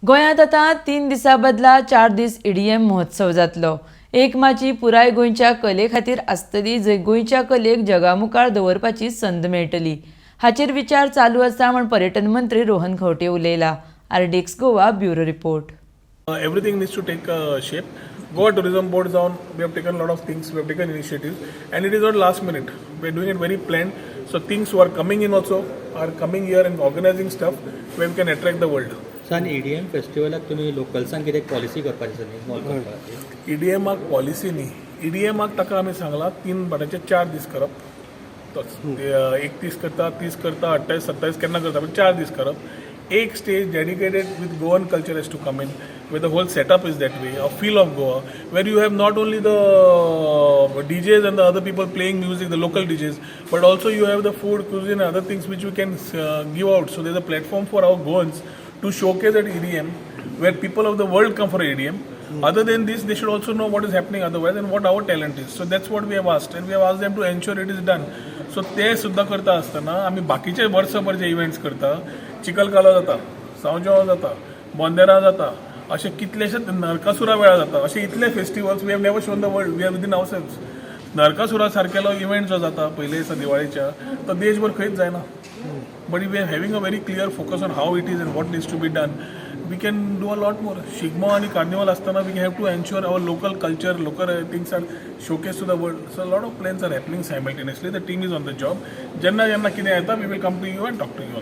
गोंयांत आतां 3 दिसां बदला 4 दीस ईडीएम महोत्सव जातलो। एक माची पुराय गोंयच्या कले खातीर आसतली, जंय गोंयच्या कलेक जगामुखार दवरपाची संद मेळटली। हाचेर विचार चालू आसा म्हण पर्यटन मंत्री रोहन खंवटे उलयला। RDX Goa bureau report. Everything needs to take shape. Goa Tourism Board down. We have taken a lot of things. We have taken initiatives, and it is not last minute. We are doing it very planned. So things who are coming in also are coming here and organizing stuff where we can attract the world. सन EDM फेस्टिवलाक तुम्ही लोकल्सांक कितें policy करपाची involve करपाची EDM policy न्ही, EDM ताका आमी सांगला 3 बटाचे 4 दीस करप तोच 31 करता, 30 करता, 28, 27 केन्ना करता, पण 4 दीस करप। एक stage dedicated with Goan culture has to come in, where the whole setup is that way, a feel of Goa, where you have not only the DJs and the other people playing music, the local DJs, but also you have the food, cuisine, and other things which we can give out. So there's a platform for our Goans to showcase at EDM, where people of the world come for EDM. Other than this, they should also know what is happening otherwise and what our talent is. So that's what we have asked, and we have asked them to ensure it is done. So ते सुद्धा करता असताना आम्ही बाकीचे वर्सभर जे events करता, चिखलकालो जाता, सांजोव जाता, बोंदेरा जाता, असे कितलेशे नरकासुरा वेळा जाता, असे इतले festivals we have never shown the world, we are within ourselves. नरकासुरा सारकेलो इव्हेंट जो जाता पहिले दिवाळीच्या, तो देशभर खंयच जायना। But we are having a very clear focus on how it is and what needs to be done. We can do a lot more. Shigmo and Carnival Astana, we have to ensure our local culture, local things are showcased to the world. So a lot of plans are happening simultaneously. The team is on the job. Janna kideh aita, we will come to you and talk to you on